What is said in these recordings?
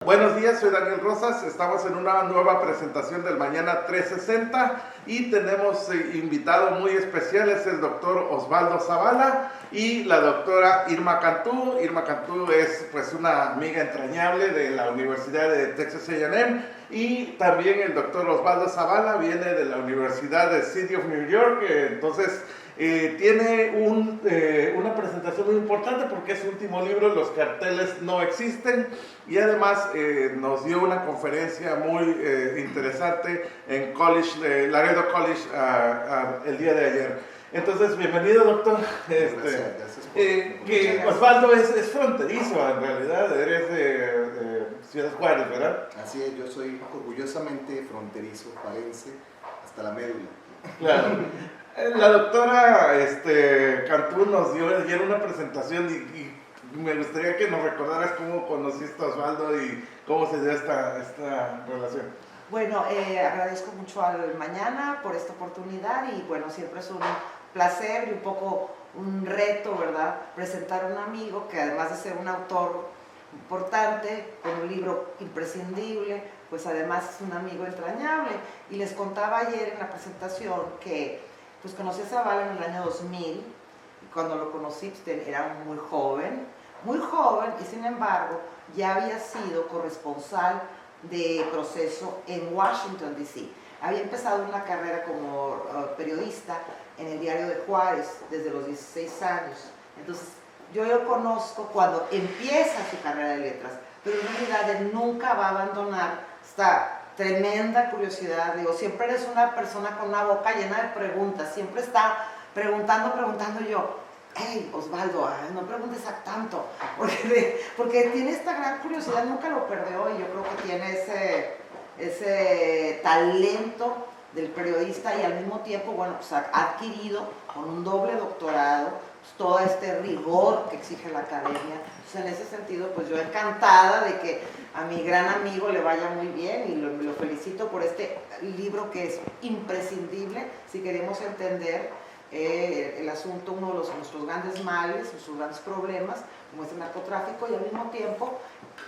Buenos días, soy Daniel Rosas, estamos en una nueva presentación del Mañana 360 y tenemos invitado muy especial, es el doctor Osvaldo Zavala y la doctora Irma Cantú. Irma Cantú es pues una amiga entrañable de la Universidad de Texas A&M y también el doctor Osvaldo Zavala viene de la Universidad de City of New York, entonces tiene una presentación muy importante porque es su último libro, Los carteles no existen, y además nos dio una conferencia muy interesante en Laredo College el día de ayer. Entonces, bienvenido, doctor. Gracias Osvaldo es fronterizo, en realidad, eres de Ciudad Juárez, ¿verdad? Así es, yo soy orgullosamente fronterizo, juarense, hasta la médula. Claro. La doctora Cantú nos dio ayer una presentación y me gustaría que nos recordaras cómo conociste a Osvaldo y cómo se dio esta relación. Bueno, agradezco mucho al Mañana por esta oportunidad y bueno, siempre es un placer y un poco un reto, ¿verdad? Presentar a un amigo que además de ser un autor importante, con un libro imprescindible, pues además es un amigo entrañable. Y les contaba ayer en la presentación que pues conocí a Zavala en el año 2000, y cuando lo conocí pues, era muy joven y sin embargo ya había sido corresponsal de proceso en Washington, D.C. Había empezado una carrera como periodista en el diario de Juárez desde los 16 años. Entonces, yo lo conozco cuando empieza su carrera de letras, pero en realidad él nunca va a abandonar esta tremenda curiosidad. Digo, siempre eres una persona con una boca llena de preguntas, siempre está preguntando yo. Hey, Osvaldo, no preguntes tanto, porque tiene esta gran curiosidad, nunca lo perdió y yo creo que tiene ese talento del periodista y al mismo tiempo, bueno, pues ha adquirido con un doble doctorado pues, todo este rigor que exige la academia. Entonces, en ese sentido, pues yo encantada de que a mi gran amigo le vaya muy bien y lo felicito por este libro que es imprescindible si queremos entender el asunto, uno de nuestros grandes males, nuestros grandes problemas, como es el narcotráfico, y al mismo tiempo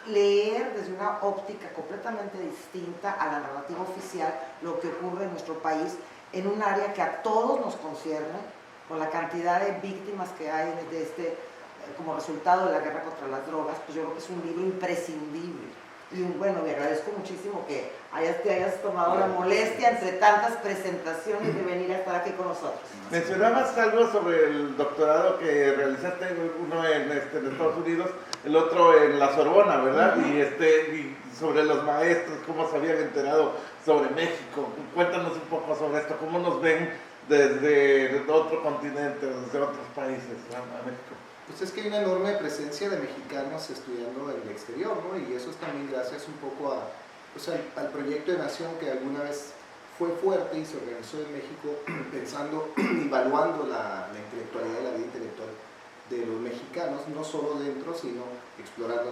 leer desde una óptica completamente distinta a la narrativa oficial lo que ocurre en nuestro país, en un área que a todos nos concierne, con la cantidad de víctimas que hay como resultado de la guerra contra las drogas, pues yo creo que es un libro imprescindible. Y bueno, me agradezco muchísimo que te hayas tomado la molestia entre tantas presentaciones de venir a estar aquí con nosotros. Mencionabas algo sobre el doctorado que realizaste, uno en Estados Unidos, el otro en la Sorbona, ¿verdad? Y sobre los maestros, cómo se habían enterado sobre México. Cuéntanos un poco sobre esto, cómo nos ven desde otro continente, desde otros países a México. Pues es que hay una enorme presencia de mexicanos estudiando en el exterior, ¿no? Y eso es también gracias un poco al proyecto de nación que alguna vez fue fuerte y se organizó en México pensando, evaluando la intelectualidad y la vida intelectual de los mexicanos, no solo dentro, sino explorando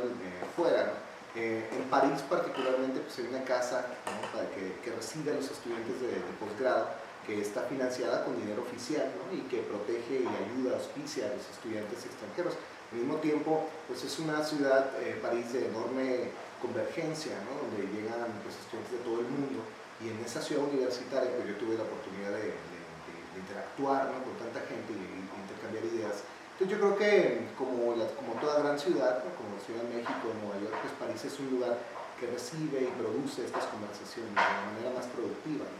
fuera, ¿no? En París particularmente pues hay una casa, ¿no? Para que recibe a los estudiantes de posgrado, que está financiada con dinero oficial, ¿no? Y que protege y ayuda, auspicia a los estudiantes extranjeros. Al mismo tiempo, pues es una ciudad, París, de enorme convergencia, ¿no? Donde llegan pues, estudiantes de todo el mundo, y en esa ciudad universitaria pues yo tuve la oportunidad de interactuar, ¿no? Con tanta gente y intercambiar ideas. Entonces yo creo que como toda gran ciudad, ¿no? Como Ciudad de México, Nueva York, pues París es un lugar que recibe y produce estas conversaciones de una manera más productiva, ¿no?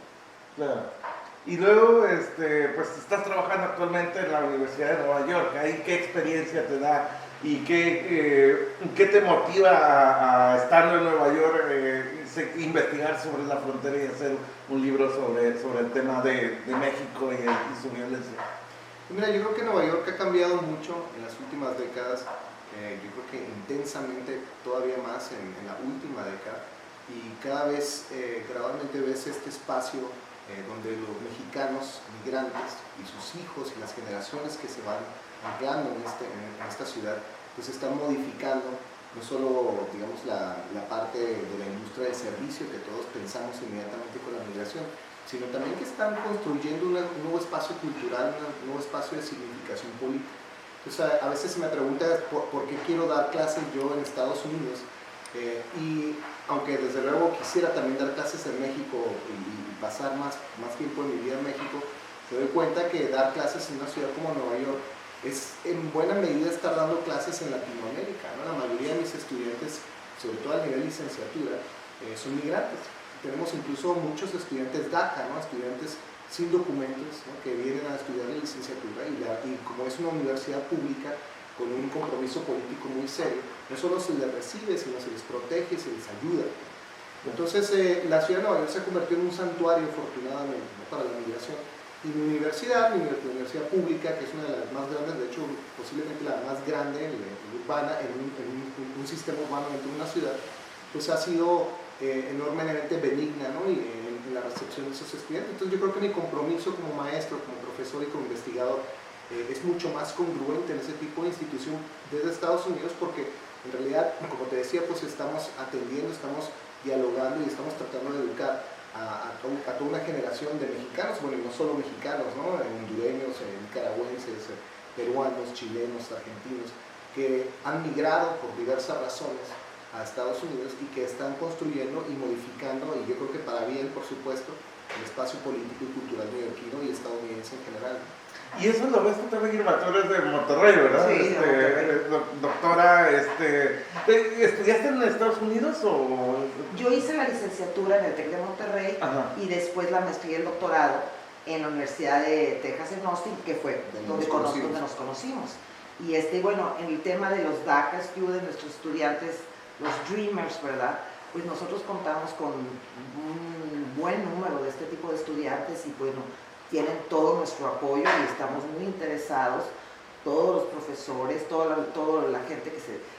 Claro. Y luego, pues estás trabajando actualmente en la Universidad de Nueva York. ¿Ahí qué experiencia te da y qué te motiva a estando en Nueva York, investigar sobre la frontera y hacer un libro sobre el tema de México y su violencia? Mira, yo creo que Nueva York ha cambiado mucho en las últimas décadas, yo creo que intensamente todavía más en la última década, y cada vez gradualmente ves este espacio donde los mexicanos migrantes y sus hijos y las generaciones que se van ampliando en esta ciudad, pues están modificando no solo, digamos, la parte de la industria del servicio que todos pensamos inmediatamente con la migración, sino también que están construyendo un nuevo espacio cultural, un nuevo espacio de significación política. Entonces a veces se me pregunta por qué quiero dar clases yo en Estados Unidos, Y aunque desde luego quisiera también dar clases en México y pasar más tiempo en mi vida en México, me doy cuenta que dar clases en una ciudad como Nueva York es en buena medida estar dando clases en Latinoamérica, ¿no? La mayoría de mis estudiantes, sobre todo a nivel licenciatura, son migrantes. Tenemos incluso muchos estudiantes DACA, ¿no? Estudiantes sin documentos, ¿no? Que vienen a estudiar la licenciatura y como es una universidad pública con un compromiso político muy serio, no solo se les recibe, sino se les protege, se les ayuda. Entonces la ciudad de Nueva York se convirtió en un santuario, afortunadamente, ¿no? Para la migración. Y mi universidad pública, que es una de las más grandes, de hecho posiblemente la más grande urbana, en un sistema urbano dentro de una ciudad, pues ha sido enormemente benigna, ¿no? Y en la recepción de esos estudiantes. Entonces yo creo que mi compromiso como maestro, como profesor y como investigador es mucho más congruente en ese tipo de institución desde Estados Unidos, porque en realidad, como te decía, pues estamos atendiendo, estamos dialogando y estamos tratando de educar a toda una generación de mexicanos, bueno, y no solo mexicanos, ¿no? Hondureños, nicaragüenses, peruanos, chilenos, argentinos, que han migrado por diversas razones a Estados Unidos y que están construyendo y modificando, y yo creo que para bien, por supuesto, el espacio político y cultural neoyorquino y estadounidense en general. Y eso lo ves tú también, Irma, tú eres de Monterrey, ¿verdad? Sí, de Monterrey. Doctora, ¿estudiaste en Estados Unidos o...? Yo hice la licenciatura en el TEC de Monterrey. Ajá. Y después la maestría y el doctorado en la Universidad de Texas en Austin, que fue donde nos conocimos. Y bueno, en el tema de los DACA students, nuestros estudiantes, los Dreamers, ¿verdad? Pues nosotros contamos con un buen número de este tipo de estudiantes y bueno, tienen todo nuestro apoyo y estamos muy interesados, todos los profesores, toda la gente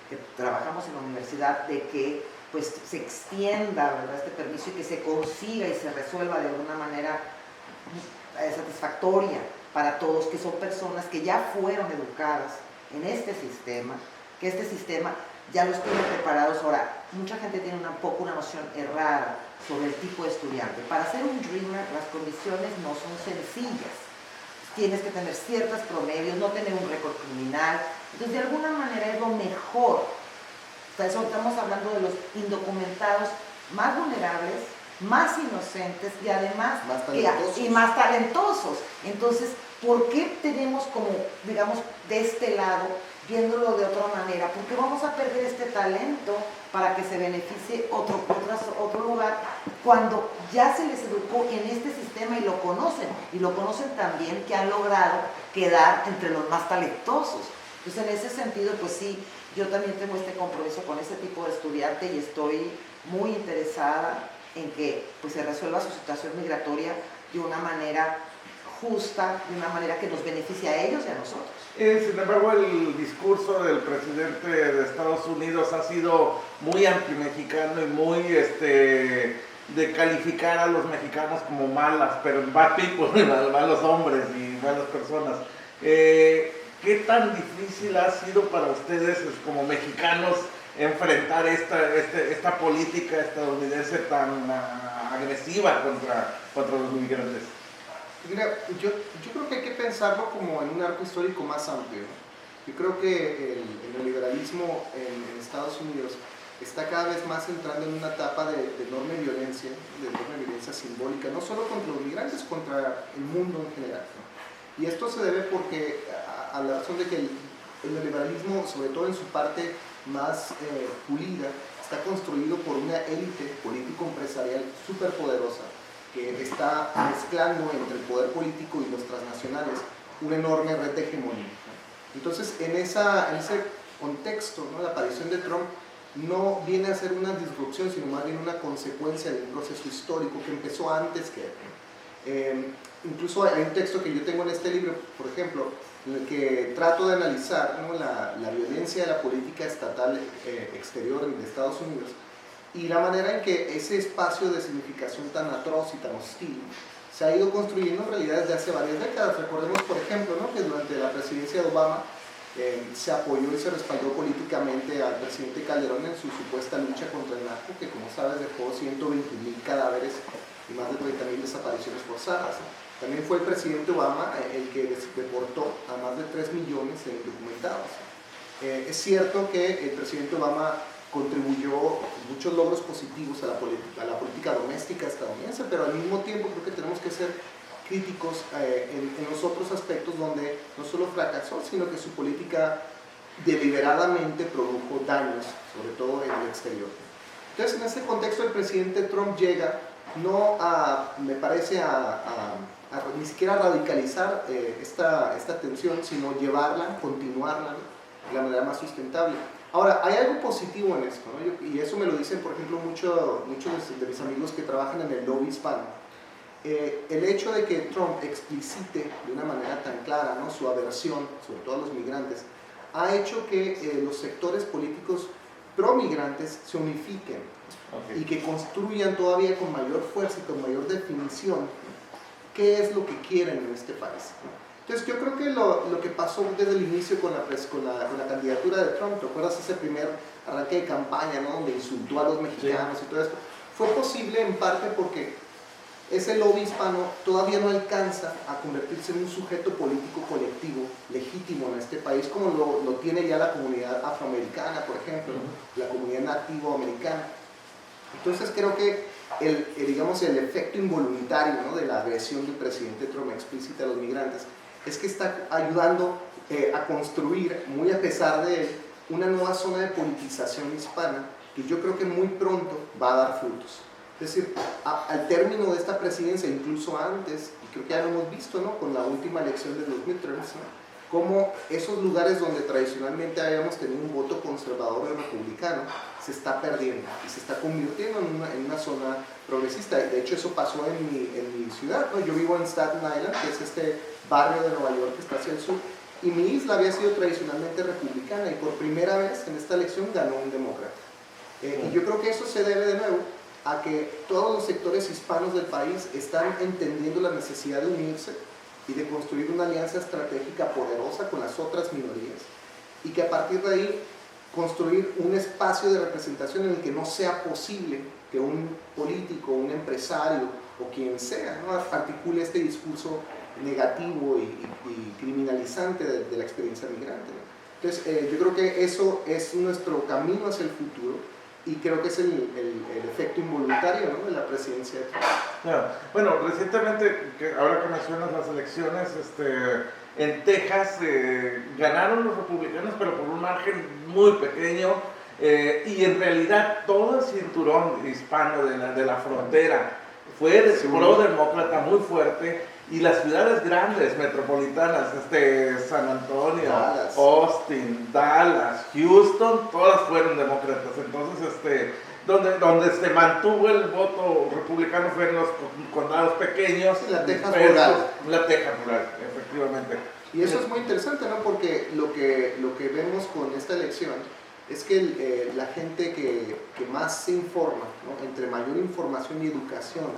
que trabajamos en la universidad, de que pues se extienda, ¿verdad?, este permiso y que se consiga y se resuelva de alguna manera satisfactoria para todos, que son personas que ya fueron educadas en este sistema, que este sistema ya los tiene preparados. Ahora, mucha gente tiene una noción errada sobre el tipo de estudiante. Para ser un Dreamer, las condiciones no son sencillas. Tienes que tener ciertos promedios, no tener un récord criminal. Entonces, de alguna manera es lo mejor. Estamos hablando de los indocumentados más vulnerables, más inocentes y además más talentosos. Entonces, ¿por qué tenemos como, digamos, de este lado, viéndolo de otra manera? ¿Por qué vamos a perder este talento para que se beneficie otro lugar cuando ya se les educó en este sistema y lo conocen también, que han logrado quedar entre los más talentosos? Entonces, en ese sentido, pues sí, yo también tengo este compromiso con ese tipo de estudiante y estoy muy interesada en que pues, se resuelva su situación migratoria de una manera justa, de una manera que nos beneficie a ellos y a nosotros. Sin embargo, el discurso del presidente de Estados Unidos ha sido muy anti-mexicano y muy de calificar a los mexicanos como malas, pero bad people, malos hombres y malas personas. ¿Qué tan difícil ha sido para ustedes como mexicanos enfrentar esta política estadounidense tan agresiva contra los migrantes? Mira, yo creo que hay que pensarlo como en un arco histórico más amplio. Yo creo que el neoliberalismo en Estados Unidos está cada vez más entrando en una etapa de enorme violencia simbólica, no solo contra los migrantes, contra el mundo en general, ¿no? Y esto se debe porque, a la razón de que el neoliberalismo, sobre todo en su parte más pulida, está construido por una élite político-empresarial súper poderosa, que está mezclando entre el poder político y los transnacionales una enorme red de hegemonía. Entonces, en ese contexto, ¿no?, la aparición de Trump no viene a ser una disrupción, sino más bien una consecuencia de un proceso histórico que empezó antes que él. Incluso hay un texto que yo tengo en este libro, por ejemplo, en el que trato de analizar, ¿no?, la violencia de la política estatal exterior de Estados Unidos y la manera en que ese espacio de significación tan atroz y tan hostil se ha ido construyendo en realidad desde hace varias décadas. Recordemos, por ejemplo, ¿no?, que durante la presidencia de Obama se apoyó y se respaldó políticamente al presidente Calderón en su supuesta lucha contra el narco, que como sabes dejó 120,000 cadáveres y más de 30,000 desapariciones forzadas. También fue el presidente Obama el que deportó a más de 3 millones de indocumentados. Es cierto que el presidente Obama contribuyó muchos logros positivos a la política doméstica estadounidense, pero al mismo tiempo creo que tenemos que ser críticos en los otros aspectos donde no solo fracasó, sino que su política deliberadamente produjo daños, sobre todo en el exterior. Entonces, en ese contexto, el presidente Trump llega no a, me parece, ni siquiera a radicalizar esta tensión, sino llevarla, continuarla, ¿no?, de la manera más sustentable. Ahora, hay algo positivo en esto, ¿no? Y eso me lo dicen, por ejemplo, muchos de mis amigos que trabajan en el lobby hispano. El hecho de que Trump explicite de una manera tan clara, ¿no?, su aversión, sobre todo a los migrantes, ha hecho que los sectores políticos pro-migrantes se unifiquen y que construyan todavía con mayor fuerza y con mayor definición qué es lo que quieren en este país. Entonces yo creo que lo que pasó desde el inicio con la candidatura de Trump, ¿te acuerdas ese primer arranque de campaña, ¿no?, donde insultó a los mexicanos y todo esto? Fue posible en parte porque ese lobby hispano todavía no alcanza a convertirse en un sujeto político colectivo legítimo en este país, como lo tiene ya la comunidad afroamericana, por ejemplo, la comunidad nativoamericana. Entonces creo que digamos, el efecto involuntario, ¿no?, de la agresión del presidente Trump explícita a los migrantes es que está ayudando a construir, muy a pesar de él, una nueva zona de politización hispana que yo creo que muy pronto va a dar frutos. Es decir, al término de esta presidencia, incluso antes, y creo que ya lo hemos visto, ¿no?, con la última elección de los midterms, ¿no?, cómo esos lugares donde tradicionalmente habíamos tenido un voto conservador y republicano se está perdiendo y se está convirtiendo en una zona progresista. De hecho, eso pasó en mi ciudad, ¿no? Yo vivo en Staten Island, que es este barrio de Nueva York que está hacia el sur, y mi isla había sido tradicionalmente republicana y por primera vez en esta elección ganó un demócrata. Y yo creo que eso se debe de nuevo a que todos los sectores hispanos del país están entendiendo la necesidad de unirse y de construir una alianza estratégica poderosa con las otras minorías, y que a partir de ahí construir un espacio de representación en el que no sea posible que un político, un empresario o quien sea, ¿no?, articule este discurso negativo y criminalizante de la experiencia migrante, ¿no? Entonces yo creo que eso es nuestro camino hacia el futuro, y creo que es el efecto involuntario, ¿no?, de la presidencia de Trump. Claro. Bueno, recientemente, ahora que mencionas las elecciones, en Texas ganaron los republicanos, pero por un margen muy pequeño, y en realidad todo el cinturón hispano de la frontera fue de pro-demócrata muy fuerte, y las ciudades grandes, metropolitanas, San Antonio, Dallas, Austin, Dallas, Houston, todas fueron demócratas. Entonces, donde se mantuvo el voto republicano fue en los condados pequeños. La Texas rural. La Texas rural, efectivamente. Y eso es muy interesante, ¿no?, porque lo que vemos con esta elección es que la gente que más se informa, ¿no?, entre mayor información y educación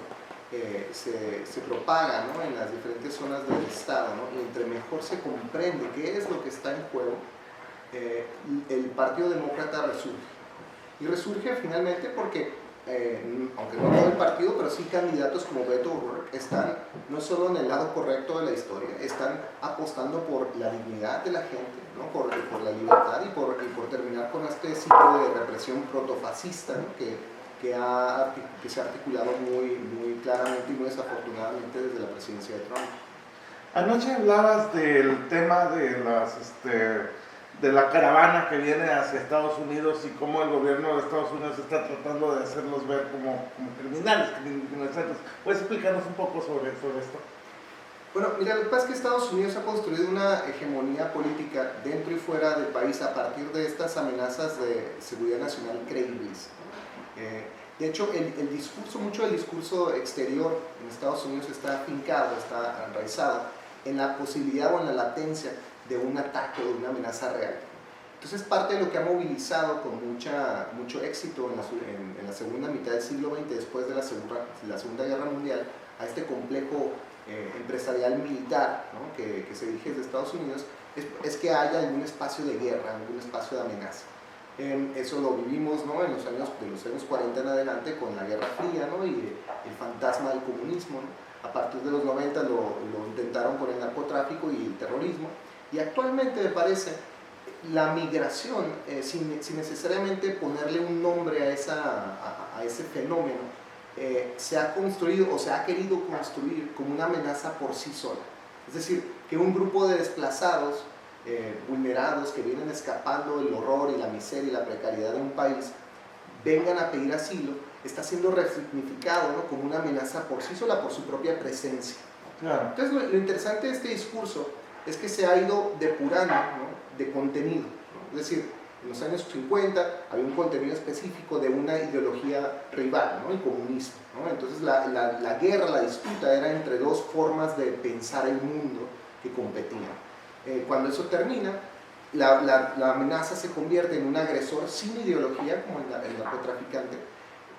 se propaga, ¿no?, en las diferentes zonas del estado, ¿no?, y entre mejor se comprende qué es lo que está en juego, el Partido Demócrata resurge. Y resurge finalmente porque, aunque no todo el partido, pero sí candidatos como Beto O'Rourke están no solo en el lado correcto de la historia, están apostando por la dignidad de la gente, ¿no?, por la libertad y por terminar con este ciclo de represión protofascista, ¿no?, que se ha articulado muy claramente y muy desafortunadamente desde la presidencia de Trump. Anoche hablabas del tema de la caravana que viene hacia Estados Unidos y cómo el gobierno de Estados Unidos está tratando de hacerlos ver como criminales. ¿Puedes explicarnos un poco sobre esto? Bueno, mira, lo que pasa es que Estados Unidos ha construido una hegemonía política dentro y fuera del país a partir de estas amenazas de seguridad nacional creíbles. De hecho, mucho del discurso exterior en Estados Unidos está afincado, está enraizado en la posibilidad o en la latencia de un ataque o de una amenaza real. Entonces, parte de lo que ha movilizado con mucho éxito en la segunda mitad del siglo XX, después de la Segunda Guerra Mundial, a este complejo empresarial militar, ¿no?, que se dirige desde Estados Unidos, es que haya algún espacio de guerra, algún espacio de amenaza. Eso lo vivimos, ¿no?, de los años 40 en adelante con la Guerra Fría, ¿no?, y el fantasma del comunismo, ¿no? A partir de los 90 lo intentaron con el narcotráfico y el terrorismo, y actualmente me parece la migración, sin necesariamente ponerle un nombre a ese fenómeno, se ha construido o se ha querido construir como una amenaza por sí sola. Es decir, que un grupo de desplazados, vulnerados, que vienen escapando del horror y la miseria y la precariedad de un país, vengan a pedir asilo, está siendo resignificado, ¿no?, como una amenaza por sí sola, por su propia presencia. Claro. Entonces, lo interesante de este discurso es que se ha ido depurando, ¿no?, de contenido, ¿no? Es decir, en los años 50 había un contenido específico de una ideología rival, ¿no?, el comunismo, ¿no? Entonces la guerra, la disputa era entre dos formas de pensar el mundo que competían. Cuando eso termina, la amenaza se convierte en un agresor sin ideología, como el narcotraficante,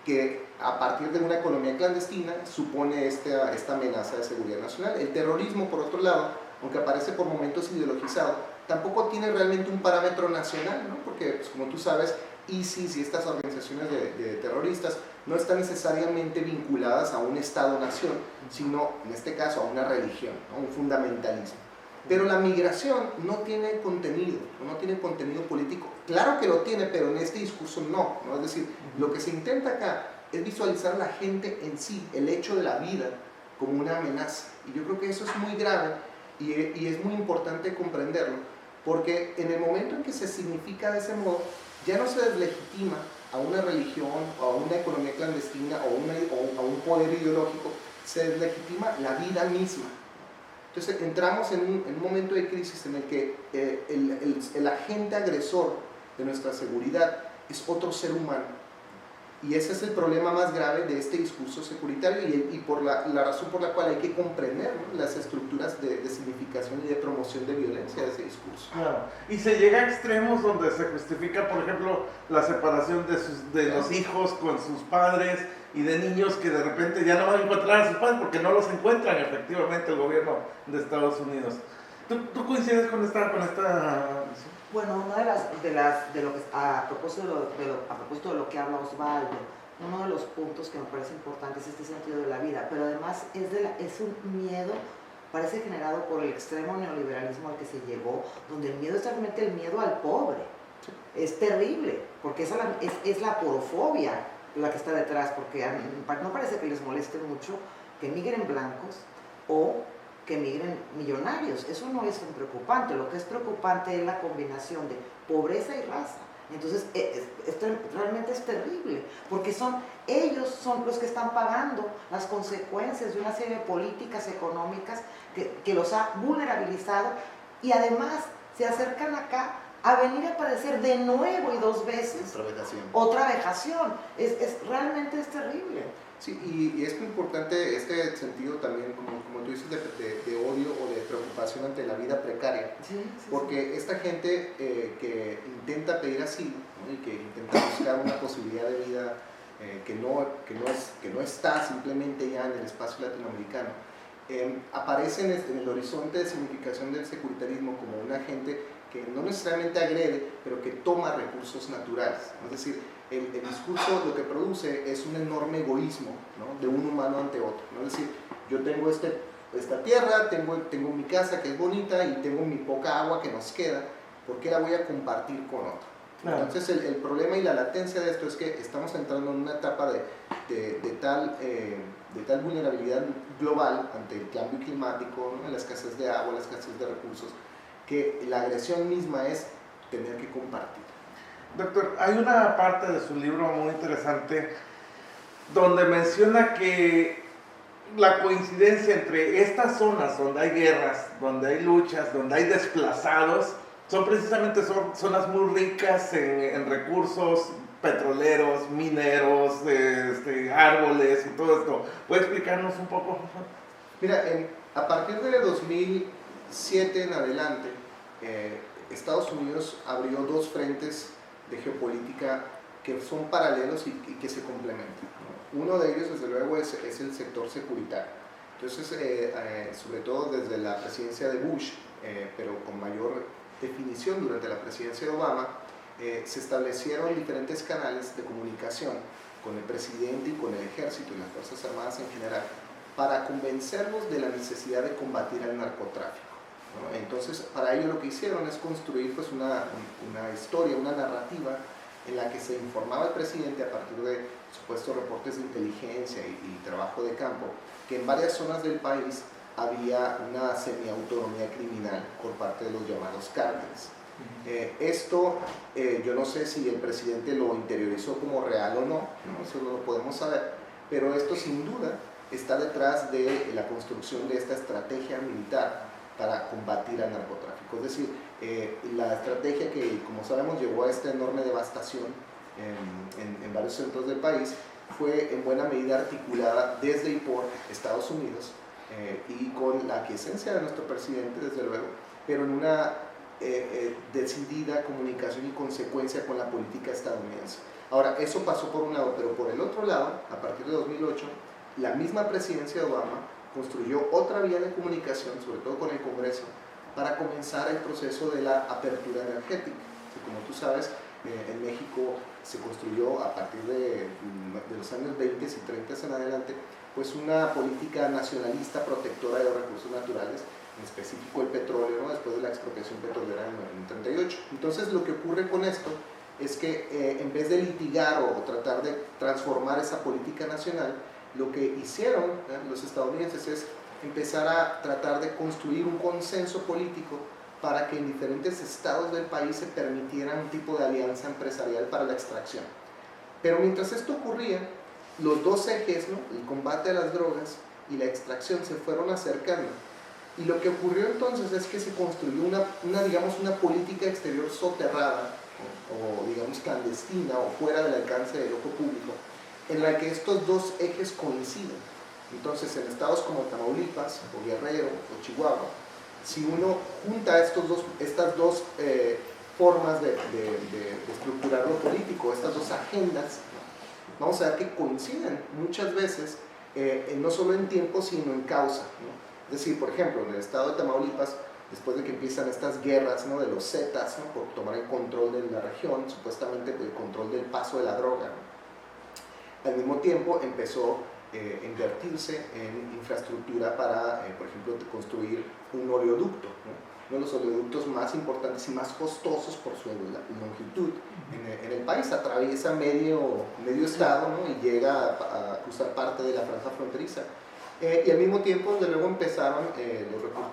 que a partir de una economía clandestina supone esta amenaza de seguridad nacional. El terrorismo, por otro lado, aunque aparece por momentos ideologizado, tampoco tiene realmente un parámetro nacional, ¿no? Porque, pues, como tú sabes, ISIS y estas organizaciones de terroristas no están necesariamente vinculadas a un Estado-nación, sino, en este caso, a una religión, ¿no?, un fundamentalismo. Pero la migración no tiene contenido político. Claro que lo tiene, pero en este discurso no, ¿no? Es decir, lo que se intenta acá es visualizar a la gente en sí, el hecho de la vida, como una amenaza. Y yo creo que eso es muy grave y es muy importante comprenderlo, porque en el momento en que se significa de ese modo, ya no se deslegitima a una religión, o a una economía clandestina, o a un poder ideológico, se deslegitima la vida misma. Entonces entramos en un momento de crisis en el que el agente agresor de nuestra seguridad es otro ser humano. Y ese es el problema más grave de este discurso securitario y por la razón por la cual hay que comprender, ¿no?, las estructuras de significación y de promoción de violencia de ese discurso. Claro. Y se llega a extremos donde se justifica, por ejemplo, la separación de los hijos con sus padres y de niños que de repente ya no van a encontrar a sus padres porque no los encuentran efectivamente el gobierno de Estados Unidos. ¿Tú coincides con esta Bueno, una de lo que, a propósito de lo que habla Osvaldo, uno de los puntos que me parece importante es este sentido de la vida, pero además es un miedo, parece generado por el extremo neoliberalismo al que se llegó, donde el miedo es realmente el miedo al pobre. Es terrible, porque es la porofobia la que está detrás, porque no parece que les moleste mucho que migren blancos o que migren millonarios. Eso no es tan preocupante. Lo que es preocupante es la combinación de pobreza y raza. Entonces, realmente es terrible, porque ellos son los que están pagando las consecuencias de una serie de políticas económicas que los ha vulnerabilizado, y además se acercan acá a venir a padecer de nuevo y dos veces otra vejación. Realmente es terrible. Sí, y es muy importante este sentido también, como tú dices, de odio o de preocupación ante la vida precaria, porque esta gente que intenta pedir asilo, ¿no?, y que intenta buscar una posibilidad de vida que no está simplemente ya en el espacio latinoamericano, aparecen en el horizonte de significación del securitarismo como una gente que no necesariamente agrede, pero que toma recursos naturales, ¿no? Es decir, el discurso lo que produce es un enorme egoísmo, ¿no?, de un humano ante otro, ¿no? Es decir, yo tengo esta tierra, tengo mi casa que es bonita y tengo mi poca agua que nos queda, ¿por qué la voy a compartir con otro? Claro. Entonces el problema y la latencia de esto es que estamos entrando en una etapa de tal vulnerabilidad global ante el cambio climático, ¿no?, la escasez de agua, la escasez de recursos, que la agresión misma es tener que compartir. Doctor, hay una parte de su libro muy interesante donde menciona que la coincidencia entre estas zonas donde hay guerras, donde hay luchas, donde hay desplazados, son precisamente zonas muy ricas en recursos petroleros, mineros, árboles y todo esto. ¿Puede explicarnos un poco? Mira, a partir de 2007 en adelante, Estados Unidos abrió dos frentes de geopolítica que son paralelos y que se complementan, ¿no? Uno de ellos, desde luego, es el sector securitario. Entonces, sobre todo desde la presidencia de Bush, pero con mayor definición durante la presidencia de Obama, se establecieron diferentes canales de comunicación con el presidente y con el ejército y las Fuerzas Armadas en general para convencerlos de la necesidad de combatir al narcotráfico. ¿no? Entonces, para ello lo que hicieron es construir pues, una historia, una narrativa en la que se informaba al presidente a partir de supuestos reportes de inteligencia y trabajo de campo, que en varias zonas del país había una semiautonomía criminal por parte de los llamados cárteles. Esto, yo no sé si el presidente lo interiorizó como real o no, eso no lo podemos saber, pero esto sin duda está detrás de la construcción de esta estrategia militar para combatir al narcotráfico. Es decir, la estrategia que, como sabemos, llevó a esta enorme devastación en varios centros del país fue en buena medida articulada desde y por Estados Unidos y con la aquiescencia de nuestro presidente, desde luego, pero en una decidida comunicación y consecuencia con la política estadounidense. Ahora, eso pasó por un lado, pero por el otro lado, a partir de 2008, la misma presidencia de Obama construyó otra vía de comunicación, sobre todo con el Congreso, para comenzar el proceso de la apertura energética. Como tú sabes, en México se construyó a partir de los años 20 y 30 en adelante, pues una política nacionalista protectora de los recursos naturales, en específico el petróleo, ¿no? Después de la expropiación petrolera en el 38. Entonces lo que ocurre con esto es que en vez de litigar o tratar de transformar esa política nacional, lo que hicieron los estadounidenses es empezar a tratar de construir un consenso político para que en diferentes estados del país se permitiera un tipo de alianza empresarial para la extracción. Pero mientras esto ocurría, los dos ejes, ¿no? El combate a las drogas y la extracción, se fueron acercando. Y lo que ocurrió entonces es que se construyó digamos, una política exterior soterrada, o digamos clandestina, o fuera del alcance del ojo público, en la que estos dos ejes coinciden. Entonces, en estados como Tamaulipas, o Guerrero, o Chihuahua, si uno junta estas dos formas de estructurar lo político, estas dos agendas, vamos a ver que coinciden muchas veces, no solo en tiempo, sino en causa, ¿no? Es decir, por ejemplo, en el estado de Tamaulipas, después de que empiezan estas guerras, ¿no? De los Zetas, ¿no? Por tomar el control de la región, supuestamente el control del paso de la droga, ¿no? Al mismo tiempo empezó a invertirse en infraestructura para, por ejemplo, construir un oleoducto, ¿no? Uno de los oleoductos más importantes y más costosos por su longitud en el país. Atraviesa medio estado, ¿no? Y llega a cruzar parte de la franja fronteriza. Y al mismo tiempo, desde luego, empezaron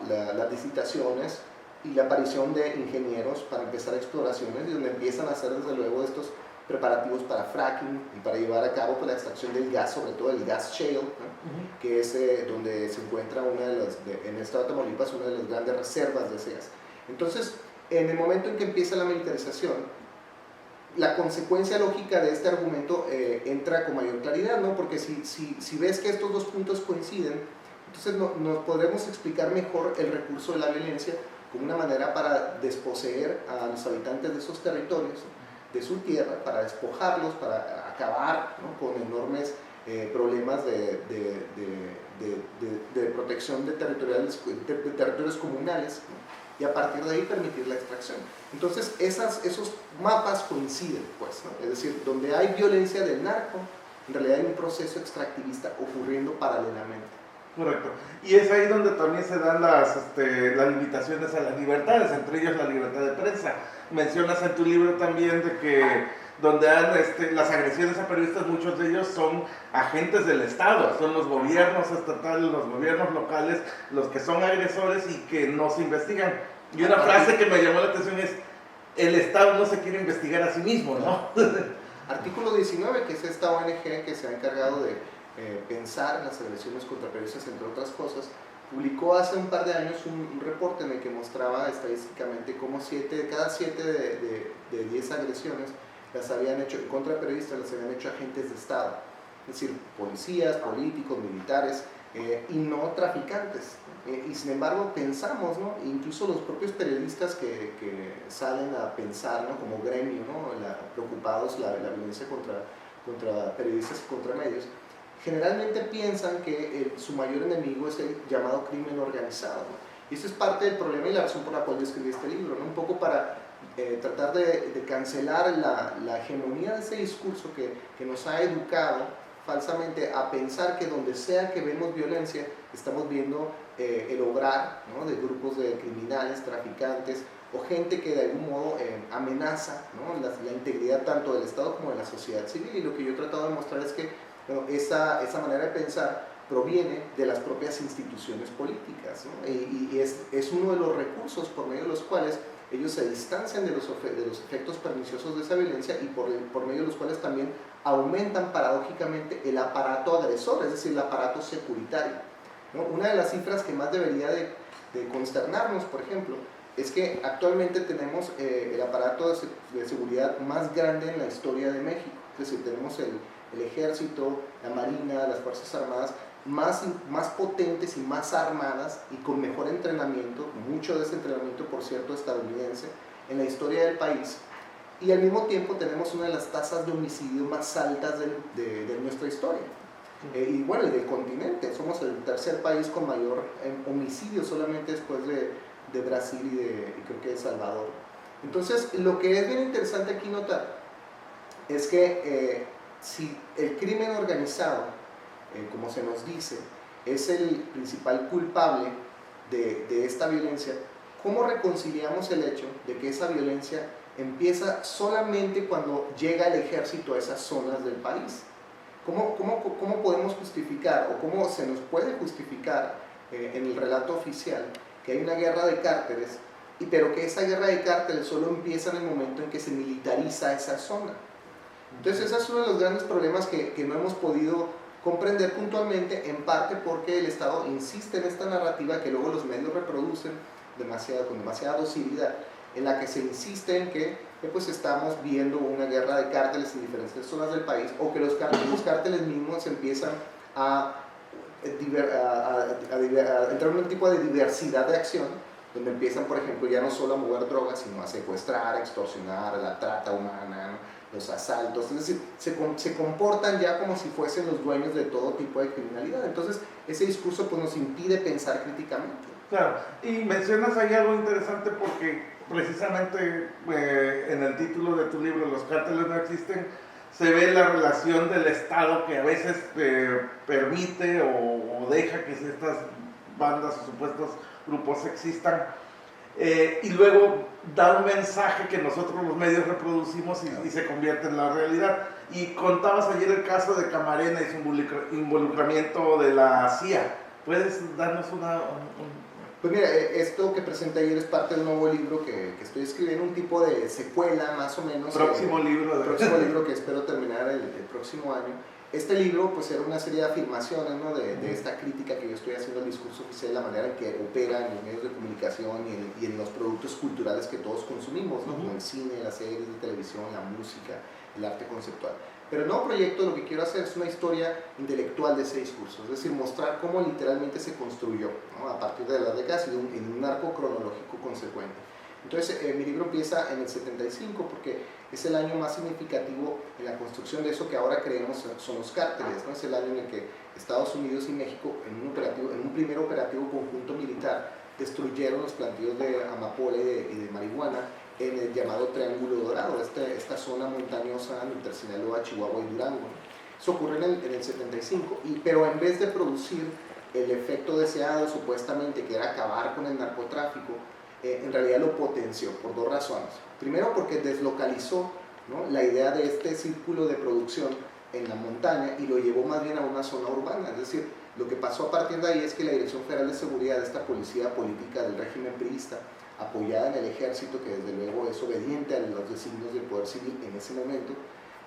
las licitaciones y la aparición de ingenieros para empezar exploraciones, y donde empiezan a hacer, desde luego, estos preparativos para fracking y para llevar a cabo la extracción del gas, sobre todo el gas shale, ¿no? Que es donde se encuentra en el estado de Tamaulipas, una de las grandes reservas de ese gas. Entonces, en el momento en que empieza la militarización, la consecuencia lógica de este argumento entra con mayor claridad, ¿no? Porque si ves que estos dos puntos coinciden, entonces nos podremos explicar mejor el recurso de la violencia como una manera para desposeer a los habitantes de esos territorios, de su tierra, para despojarlos, para acabar, ¿no? Con enormes problemas de protección de territorios comunales, ¿no? Y a partir de ahí permitir la extracción. Entonces esos mapas coinciden, pues, ¿no? Es decir, donde hay violencia del narco, en realidad hay un proceso extractivista ocurriendo paralelamente. Correcto. Y es ahí donde también se dan las limitaciones a las libertades, entre ellas la libertad de prensa. Mencionas en tu libro también de que donde han las agresiones a periodistas, muchos de ellos son agentes del Estado, son los gobiernos estatales, los gobiernos locales, los que son agresores y que no se investigan. Y una frase que me llamó la atención es: el Estado no se quiere investigar a sí mismo, ¿no? Artículo 19, que es esta ONG que se ha encargado de pensar en las agresiones contra periodistas, entre otras cosas, publicó hace un par de años un reporte en el que mostraba estadísticamente cómo cada 7 de 10 agresiones las habían hecho contra periodistas, las habían hecho agentes de Estado, es decir, policías, políticos, militares, y no traficantes. Y sin embargo pensamos, ¿no? Incluso los propios periodistas que salen a pensar, ¿no? Como gremio, ¿no? Preocupados la violencia contra periodistas y contra medios, generalmente piensan que su mayor enemigo es el llamado crimen organizado, ¿no? Y eso es parte del problema y la razón por la cual yo escribí este libro, ¿no? Un poco para tratar de cancelar la hegemonía de ese discurso que nos ha educado falsamente a pensar que donde sea que vemos violencia estamos viendo el obrar, ¿no?, de grupos de criminales, traficantes o gente que de algún modo amenaza, ¿no?, la integridad tanto del Estado como de la sociedad civil. Y lo que yo he tratado de mostrar es que, bueno, esa manera de pensar proviene de las propias instituciones políticas, ¿no? Y es uno de los recursos por medio de los cuales ellos se distancian de los efectos perniciosos de esa violencia y por medio de los cuales también aumentan paradójicamente el aparato agresor, es decir, el aparato securitario, ¿no? Una de las cifras que más debería de consternarnos, por ejemplo, es que actualmente tenemos el aparato de seguridad más grande en la historia de México. Es decir, tenemos el ejército, la marina, las fuerzas armadas más potentes y más armadas y con mejor entrenamiento, mucho de ese entrenamiento, por cierto, estadounidense, en la historia del país. Y al mismo tiempo tenemos una de las tasas de homicidio más altas de nuestra historia. Y bueno, del continente. Somos el tercer país con mayor homicidio, solamente después de Brasil y creo que de Salvador. Entonces, lo que es bien interesante aquí notar es que si el crimen organizado, como se nos dice, es el principal culpable de esta violencia, ¿cómo reconciliamos el hecho de que esa violencia empieza solamente cuando llega el ejército a esas zonas del país? ¿Cómo podemos justificar o cómo se nos puede justificar en el relato oficial que hay una guerra de cárteles, pero que esa guerra de cárteles solo empieza en el momento en que se militariza esa zona? Entonces ese es uno de los grandes problemas que no hemos podido comprender puntualmente, en parte porque el Estado insiste en esta narrativa que luego los medios reproducen con demasiada docilidad, en la que se insiste en que pues estamos viendo una guerra de cárteles en diferentes zonas del país, o que los cárteles mismos empiezan a entrar en un tipo de diversidad de acción, donde empiezan, por ejemplo, ya no solo a mover drogas, sino a secuestrar, a extorsionar, a la trata humana, ¿no?, los asaltos, es decir, se comportan ya como si fuesen los dueños de todo tipo de criminalidad. Entonces, ese discurso pues nos impide pensar críticamente. Claro, y mencionas ahí algo interesante porque precisamente en el título de tu libro, Los cárteles no existen, se ve la relación del Estado que a veces permite o deja que estas bandas o supuestos grupos existan, y luego da un mensaje que nosotros los medios reproducimos y se convierte en la realidad. Y contabas ayer el caso de Camarena y su involucramiento de la CIA. ¿Puedes darnos Pues mira, esto que presenté ayer es parte de un nuevo libro que estoy escribiendo, un tipo de secuela más o menos. Próximo libro que espero terminar el próximo año. Este libro pues era una serie de afirmaciones, ¿no?, de esta crítica que yo estoy haciendo al discurso oficial, la manera en que opera en los medios de comunicación y en los productos culturales que todos consumimos, ¿no?, como el cine, las series de televisión, la música, el arte conceptual. Pero el nuevo proyecto lo que quiero hacer es una historia intelectual de ese discurso, es decir, mostrar cómo literalmente se construyó, ¿no?, a partir de las décadas en un arco cronológico consecuente. Entonces, mi libro empieza en el 75 porque es el año más significativo en la construcción de eso que ahora creemos son los cárteles, ¿no? Es el año en el que Estados Unidos y México, en un primer operativo conjunto militar, destruyeron los plantíos de amapola y de marihuana en el llamado Triángulo Dorado, esta zona montañosa entre Sinaloa, Chihuahua y Durango. Eso ocurre en el 75, pero en vez de producir el efecto deseado supuestamente, que era acabar con el narcotráfico, en realidad lo potenció por dos razones. Primero, porque deslocalizó, ¿no?, la idea de este círculo de producción en la montaña y lo llevó más bien a una zona urbana. Es decir, lo que pasó a partir de ahí es que la Dirección Federal de Seguridad, esta policía política del régimen priista, apoyada en el ejército, que desde luego es obediente a los designios del poder civil en ese momento,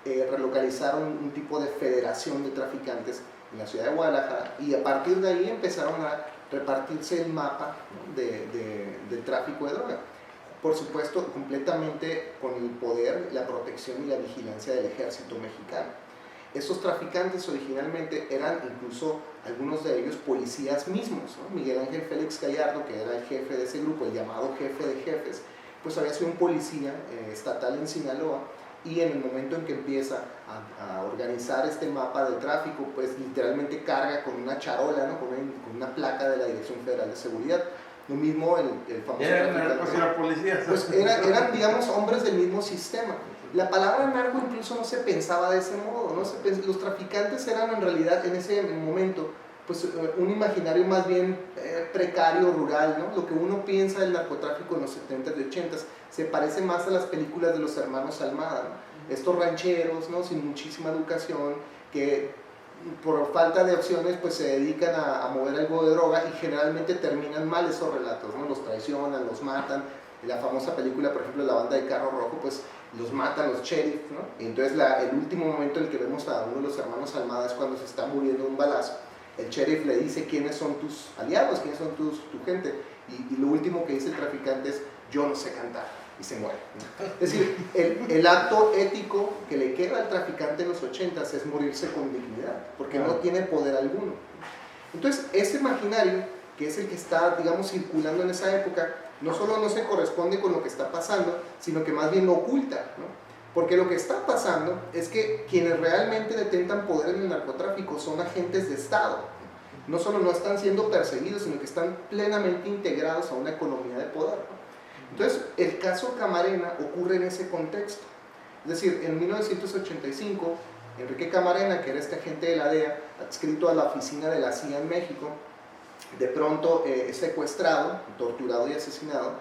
relocalizaron un tipo de federación de traficantes en la ciudad de Guadalajara, y a partir de ahí empezaron a repartirse el mapa, ¿no?, del tráfico de droga. Por supuesto, completamente con el poder, la protección y la vigilancia del ejército mexicano. Estos traficantes originalmente eran incluso algunos de ellos policías mismos, ¿no? Miguel Ángel Félix Gallardo, que era el jefe de ese grupo, el llamado jefe de jefes, pues había sido un policía estatal en Sinaloa, y en el momento en que empieza a organizar este mapa de tráfico, pues literalmente carga con una charola, ¿no?, con una placa de la Dirección Federal de Seguridad. Lo mismo el famoso policía. Pues eran, digamos, hombres del mismo sistema. La palabra narco incluso no se pensaba de ese modo, ¿no? Los traficantes eran en realidad en ese momento pues, un imaginario más bien precario, rural, ¿no? Lo que uno piensa del narcotráfico en los 70s y 80s se parece más a las películas de los hermanos Almada, ¿no? Estos rancheros, ¿no? Sin muchísima educación, que por falta de opciones pues se dedican a mover algo de droga y generalmente terminan mal esos relatos, ¿no? Los traicionan, los matan. En la famosa película, por ejemplo, La Banda de Carro Rojo, pues los matan los sheriff, ¿no? Y entonces el último momento en el que vemos a uno de los hermanos Almada es cuando se está muriendo de un balazo. El sheriff le dice quiénes son tus aliados, quiénes son tu gente, y lo último que dice el traficante es: yo no sé cantar, y se muere, ¿no? Es decir, el acto ético que le queda al traficante en los 80s es morirse con dignidad, porque no tiene poder alguno. Entonces, ese imaginario, que es el que está, digamos, circulando en esa época, no solo no se corresponde con lo que está pasando, sino que más bien lo oculta, ¿no? Porque lo que está pasando es que quienes realmente detentan poder en el narcotráfico son agentes de Estado. No solo no están siendo perseguidos, sino que están plenamente integrados a una economía de poder, ¿no? Entonces, el caso Camarena ocurre en ese contexto. Es decir, en 1985, Enrique Camarena, que era este agente de la DEA, adscrito a la oficina de la CIA en México, de pronto es secuestrado, torturado y asesinado,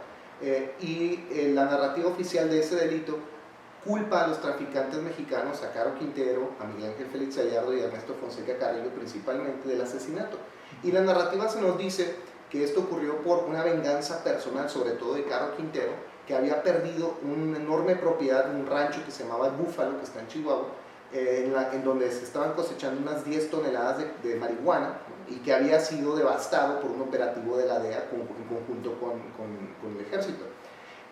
y la narrativa oficial de ese delito culpa a los traficantes mexicanos, a Caro Quintero, a Miguel Ángel Félix Gallardo y a Ernesto Fonseca Carrillo principalmente, del asesinato. Y la narrativa se nos dice que esto ocurrió por una venganza personal, sobre todo de Caro Quintero, que había perdido una enorme propiedad, un rancho que se llamaba El Búfalo, que está en Chihuahua, en donde se estaban cosechando unas 10 toneladas de marihuana, y que había sido devastado por un operativo de la DEA en conjunto con el ejército.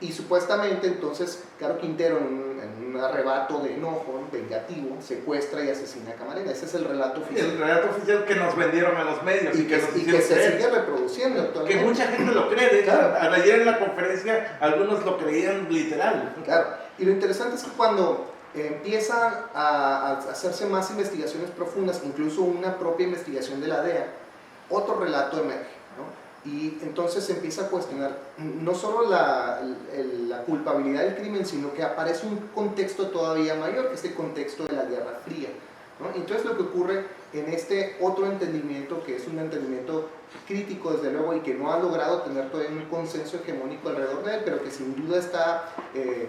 Y supuestamente entonces Caro Quintero, en un arrebato de enojo vengativo, secuestra y asesina a Camarena. Ese es el relato oficial. El relato oficial que nos vendieron a los medios y que se sigue reproduciendo actualmente. Que mucha gente lo cree, de hecho, claro. Ayer en la conferencia algunos lo creían literal. Claro, y lo interesante es que cuando empiezan a hacerse más investigaciones profundas, incluso una propia investigación de la DEA, otro relato emerge, ¿no? Y entonces se empieza a cuestionar no solo la culpabilidad del crimen, sino que aparece un contexto todavía mayor, que es el contexto de la Guerra Fría, ¿no? Entonces lo que ocurre en este otro entendimiento, que es un entendimiento crítico desde luego y que no ha logrado tener todavía un consenso hegemónico alrededor de él, pero que sin duda está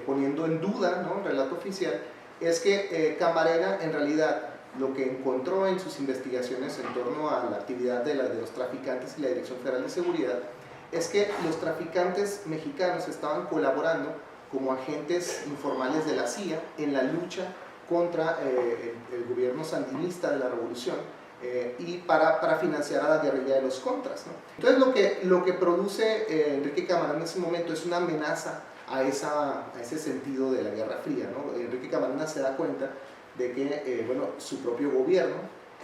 poniendo en duda, ¿no?, el relato oficial, es que Camarena en realidad lo que encontró en sus investigaciones en torno a la actividad de los traficantes y la Dirección Federal de Seguridad es que los traficantes mexicanos estaban colaborando como agentes informales de la CIA en la lucha contra el gobierno sandinista de la revolución y para financiar a la guerrilla de los contras, ¿no? Entonces lo que produce Enrique Camarena en ese momento es una amenaza a ese sentido de la Guerra Fría, ¿no? Enrique Camarena se da cuenta de que bueno, su propio gobierno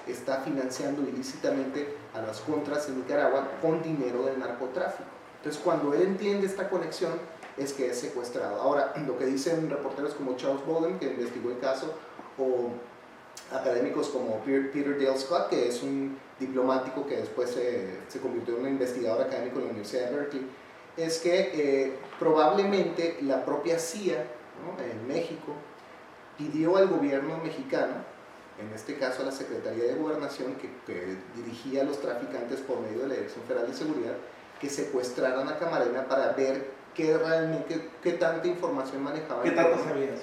está financiando ilícitamente a las contras en Nicaragua con dinero del narcotráfico. Entonces, cuando él entiende esta conexión, es que es secuestrado. Ahora, lo que dicen reporteros como Charles Bolden, que investigó el caso, o académicos como Peter Dale Scott, que es un diplomático que después se convirtió en un investigador académico en la Universidad de Berkeley, es que probablemente la propia CIA, ¿no?, en México, pidió al gobierno mexicano, en este caso a la Secretaría de Gobernación, que dirigía a los traficantes por medio de la Dirección Federal de Seguridad, que secuestraran a Camarena para ver qué tanta información manejaban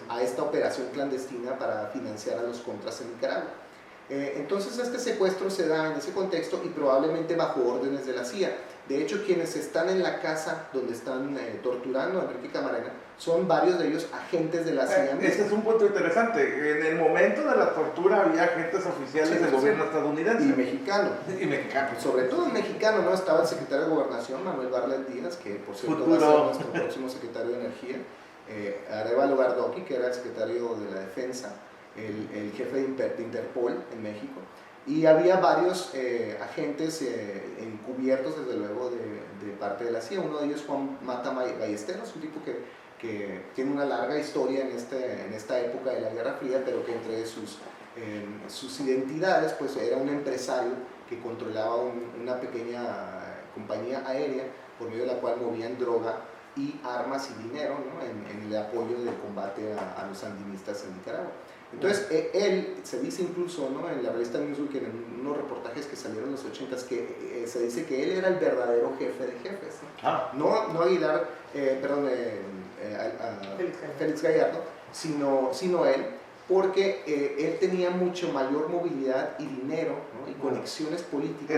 a esta operación clandestina para financiar a los contras en Nicaragua. Entonces este secuestro se da en ese contexto y probablemente bajo órdenes de la CIA. De hecho, quienes están en la casa donde están torturando a Enrique Camarena son varios de ellos agentes de la CIA. Ese es un punto interesante. En el momento de la tortura había agentes oficiales del gobierno estadounidense. Y mexicano. Y mexicano. Sobre todo el mexicano, ¿no? Estaba el secretario de Gobernación, Manuel Barlet Díaz, que por cierto va a ser nuestro próximo secretario de Energía. Arévalo Gardoqui, que era el secretario de la Defensa, el jefe de Interpol en México. Y había varios agentes encubiertos, desde luego, de parte de la CIA. Uno de ellos, Juan Mata Ballesteros, un tipo que tiene una larga historia en esta época de la Guerra Fría, pero que entre sus identidades, pues era un empresario que controlaba una pequeña compañía aérea por medio de la cual movían droga y armas y dinero, ¿no?, en el apoyo del combate a los sandinistas en Nicaragua. Entonces, él se dice incluso, ¿no?, en la revista Newsweek, en unos reportajes que salieron en los 80s, que se dice que él era el verdadero jefe de jefes, no Aguilar, Félix Gallardo, sino él, porque él tenía mucho mayor movilidad y dinero, ¿no? Y conexiones políticas.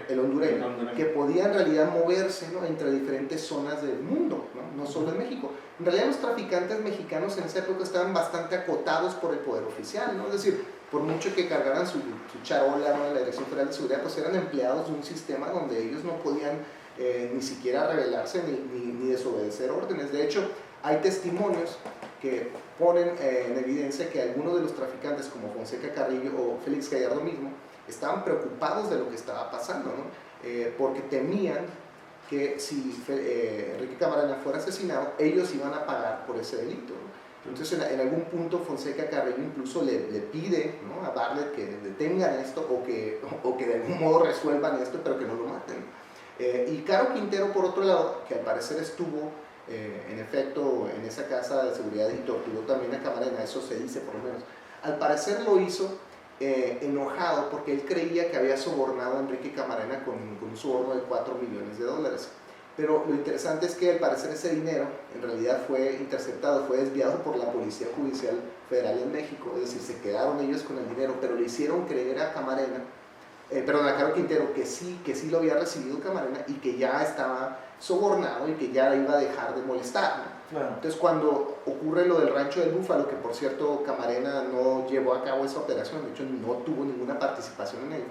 El hondureño, que podía en realidad moverse, ¿no? Entre diferentes zonas del mundo, no solo en México. En realidad los traficantes mexicanos en esa época estaban bastante acotados por el poder oficial, ¿no? Es decir, por mucho que cargaran su charola, ¿no? En la Dirección Federal de Seguridad, pues eran empleados de un sistema donde ellos no podían ni siquiera rebelarse ni desobedecer órdenes. De hecho, hay testimonios que ponen en evidencia que algunos de los traficantes, como Fonseca Carrillo o Félix Gallardo mismo, estaban preocupados de lo que estaba pasando, ¿no? Porque temían que si Enrique Camarena fuera asesinado, ellos iban a pagar por ese delito, ¿no? Entonces, en algún punto, Fonseca Carrillo incluso le pide, ¿no? A Bartlett que detengan esto o que de algún modo resuelvan esto, pero que no lo maten. Y Caro Quintero, por otro lado, que al parecer estuvo en efecto en esa casa de seguridad y torturó también a Camarena, eso se dice por lo menos, al parecer lo hizo enojado porque él creía que había sobornado a Enrique Camarena con un soborno de $4 millones. Pero lo interesante es que al parecer ese dinero en realidad fue interceptado, fue desviado por la Policía Judicial Federal en México, es decir, se quedaron ellos con el dinero, pero le hicieron creer a Camarena, a Caro Quintero, que sí lo había recibido Camarena y que ya estaba sobornado y que ya iba a dejar de molestar, ¿no? Claro. Entonces, cuando ocurre lo del Rancho del Búfalo, que por cierto Camarena no llevó a cabo esa operación, de hecho no tuvo ninguna participación en ello,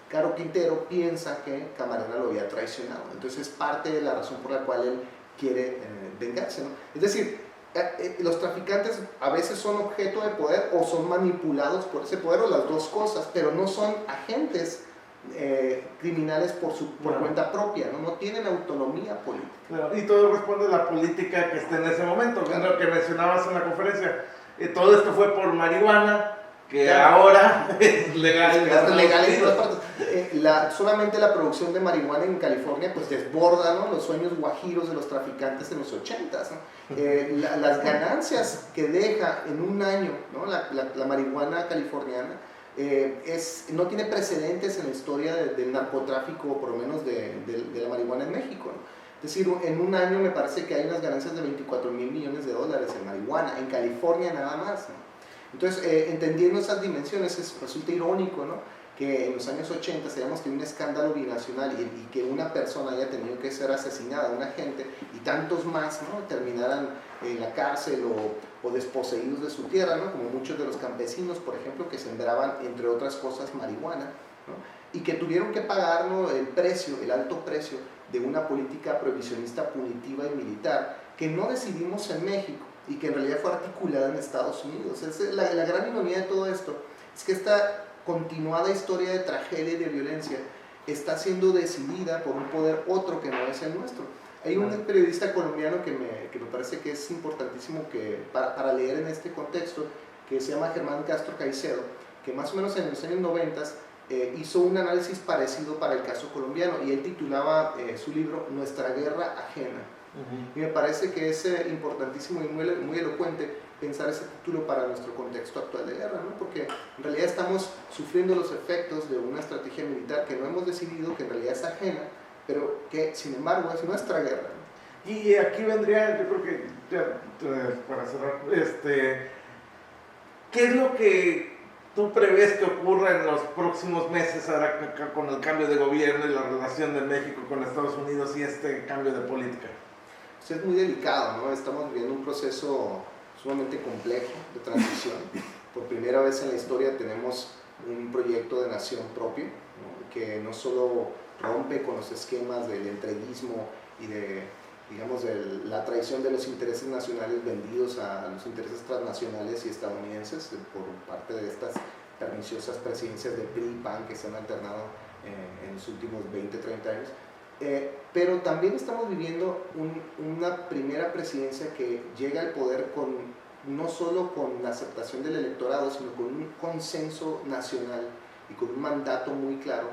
Caro Quintero piensa que Camarena lo había traicionado. Entonces es parte de la razón por la cual él quiere vengarse, ¿no? Es decir, los traficantes a veces son objeto de poder o son manipulados por ese poder, o las dos cosas, pero no son agentes criminales por cuenta propia, ¿no? No tienen autonomía política. Claro. Y todo responde a la política que esté en ese momento, que es lo que mencionabas en la conferencia. Todo esto fue por marihuana, que ahora es legal. Es legal en todas partes. Solamente la producción de marihuana en California pues desborda, ¿no? Los sueños guajiros de los traficantes en los 80s, ¿no? Las ganancias que deja en un año, ¿no? la marihuana californiana no tiene precedentes en la historia del narcotráfico, o por lo menos de la marihuana en México, ¿no? Es decir, en un año me parece que hay unas ganancias de $24 mil millones en marihuana, en California nada más, ¿no? Entonces, entendiendo esas dimensiones, resulta irónico, ¿no? Que en los años 80 hayamos tenido un escándalo binacional y que una persona haya tenido que ser asesinada, un agente, y tantos más, ¿no? Terminaran en la cárcel o desposeídos de su tierra, ¿no? Como muchos de los campesinos, por ejemplo, que sembraban, entre otras cosas, marihuana, ¿no? Y que tuvieron que pagar, ¿no? el alto precio de una política prohibicionista punitiva y militar que no decidimos en México y que en realidad fue articulada en Estados Unidos. La gran ironía de todo esto es que esta continuada historia de tragedia y de violencia está siendo decidida por un poder otro que no es el nuestro. Hay un periodista colombiano que me parece que es importantísimo para leer en este contexto, que se llama Germán Castro Caicedo, que más o menos en los años 90 hizo un análisis parecido para el caso colombiano, y él titulaba su libro Nuestra guerra ajena. Y me parece que es importantísimo y muy elocuente pensar ese título para nuestro contexto actual de guerra, ¿no? Porque en realidad estamos sufriendo los efectos de una estrategia militar que no hemos decidido, que en realidad es ajena, pero que sin embargo es nuestra guerra, ¿no? Y aquí vendría, yo creo que para cerrar, ¿qué es lo que tú prevés que ocurra en los próximos meses ahora con el cambio de gobierno y la relación de México con Estados Unidos y este cambio de política? Es muy delicado, ¿no? Estamos viviendo un proceso sumamente complejo de transición. Por primera vez en la historia tenemos un proyecto de nación propio, ¿no? Que no solo rompe con los esquemas del entreguismo y de la traición de los intereses nacionales vendidos a los intereses transnacionales y estadounidenses por parte de estas perniciosas presidencias de PRI y PAN que se han alternado en los últimos 20, 30 años. Pero también estamos viviendo una primera presidencia que llega al poder no solo con la aceptación del electorado, sino con un consenso nacional y con un mandato muy claro,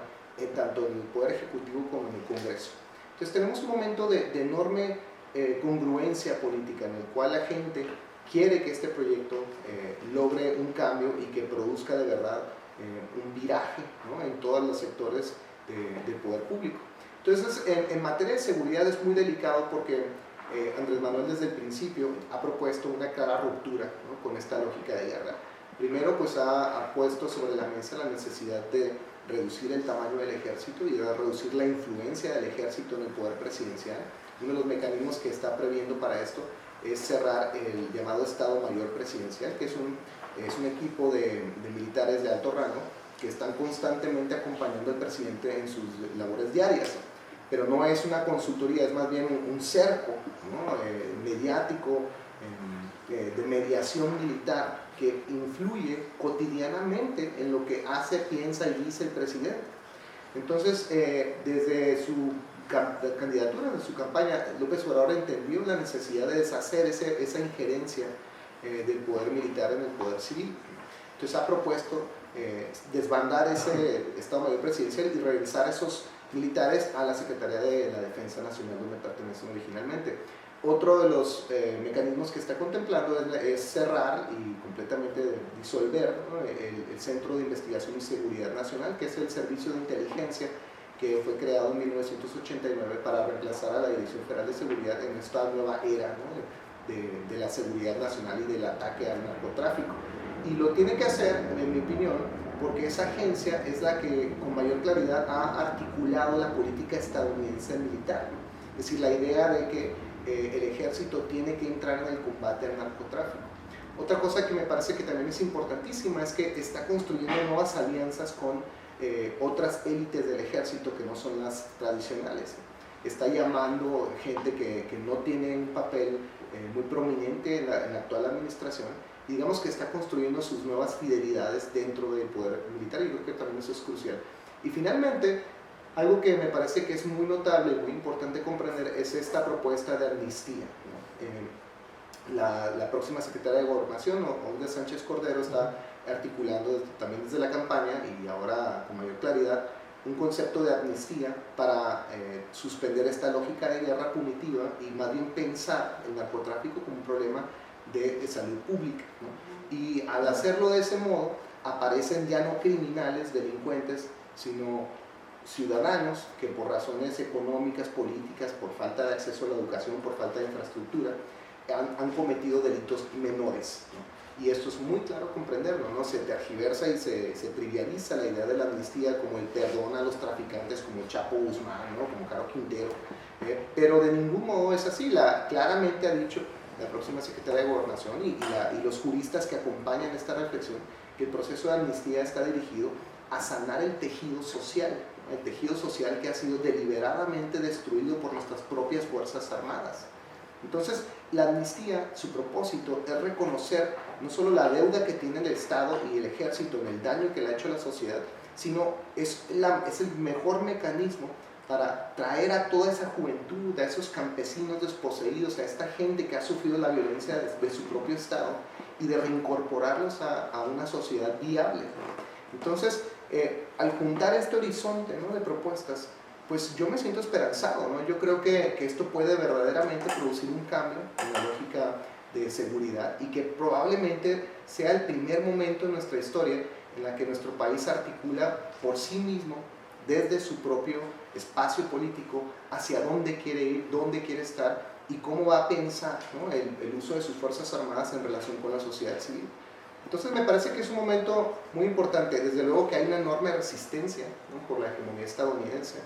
tanto en el Poder Ejecutivo como en el Congreso. Entonces tenemos un momento de enorme congruencia política, en el cual la gente quiere que este proyecto logre un cambio y que produzca de verdad un viraje, ¿no? En todos los sectores del poder público. Entonces, en materia de seguridad es muy delicado porque Andrés Manuel desde el principio ha propuesto una clara ruptura, ¿no?, con esta lógica de guerra. Primero, pues ha puesto sobre la mesa la necesidad de reducir el tamaño del ejército y de reducir la influencia del ejército en el poder presidencial. Uno de los mecanismos que está previendo para esto es cerrar el llamado Estado Mayor Presidencial, que es un equipo de militares de alto rango que están constantemente acompañando al presidente en sus labores diarias. Pero no es una consultoría, es más bien un cerco, ¿no?, mediático, de mediación militar, que influye cotidianamente en lo que hace, piensa y dice el presidente. Entonces, desde su candidatura, desde su campaña, López Obrador entendió la necesidad de deshacer esa injerencia del poder militar en el poder civil. Entonces ha propuesto desbandar ese Estado Mayor Presidencial y regresar esos militares a la Secretaría de la Defensa Nacional, donde pertenecen originalmente. Otro de los mecanismos que está contemplando es cerrar y completamente disolver, ¿no?, el Centro de Investigación y Seguridad Nacional, que es el Servicio de Inteligencia que fue creado en 1989 para reemplazar a la Dirección Federal de Seguridad en esta nueva era, ¿no?, de la seguridad nacional y del ataque al narcotráfico. Y lo tiene que hacer, en mi opinión, porque esa agencia es la que con mayor claridad ha articulado la política estadounidense militar. Es decir, la idea de que el ejército tiene que entrar en el combate al narcotráfico. Otra cosa que me parece que también es importantísima es que está construyendo nuevas alianzas con otras élites del ejército que no son las tradicionales. Está llamando gente que no tiene un papel muy prominente en la actual administración, y digamos que está construyendo sus nuevas fidelidades dentro del poder militar, y creo que también eso es crucial. Y finalmente, algo que me parece que es muy notable y muy importante comprender es esta propuesta de amnistía, ¿no? La próxima secretaria de Gobernación, Olga Sánchez Cordero, está articulando también desde la campaña y ahora con mayor claridad un concepto de amnistía para suspender esta lógica de guerra punitiva y más bien pensar el narcotráfico como un problema de salud pública, ¿no? Y al hacerlo de ese modo aparecen ya no criminales, delincuentes, sino ciudadanos que por razones económicas, políticas, por falta de acceso a la educación, por falta de infraestructura, han cometido delitos menores, ¿no? Y esto es muy claro comprenderlo, ¿no? Se tergiversa y se trivializa la idea de la amnistía como el perdón a los traficantes como el Chapo Guzmán, ¿no?, como Caro Quintero, pero de ningún modo es así. Claramente ha dicho la próxima secretaria de Gobernación y los juristas que acompañan esta reflexión que el proceso de amnistía está dirigido a sanar el tejido social que ha sido deliberadamente destruido por nuestras propias Fuerzas Armadas. Entonces, la amnistía, su propósito es reconocer no solo la deuda que tiene el Estado y el Ejército en el daño que le ha hecho a la sociedad, sino es el mejor mecanismo para traer a toda esa juventud, a esos campesinos desposeídos, a esta gente que ha sufrido la violencia de su propio Estado y de reincorporarlos a una sociedad viable. Entonces, al juntar este horizonte, ¿no?, de propuestas, pues yo me siento esperanzado, ¿no? Yo creo que esto puede verdaderamente producir un cambio en la lógica de seguridad y que probablemente sea el primer momento en nuestra historia en la que nuestro país articula por sí mismo, desde su propio espacio político, hacia dónde quiere ir, dónde quiere estar y cómo va a pensar, ¿no?, el uso de sus Fuerzas Armadas en relación con la sociedad civil. Entonces me parece que es un momento muy importante. Desde luego que hay una enorme resistencia, ¿no?, por la hegemonía estadounidense,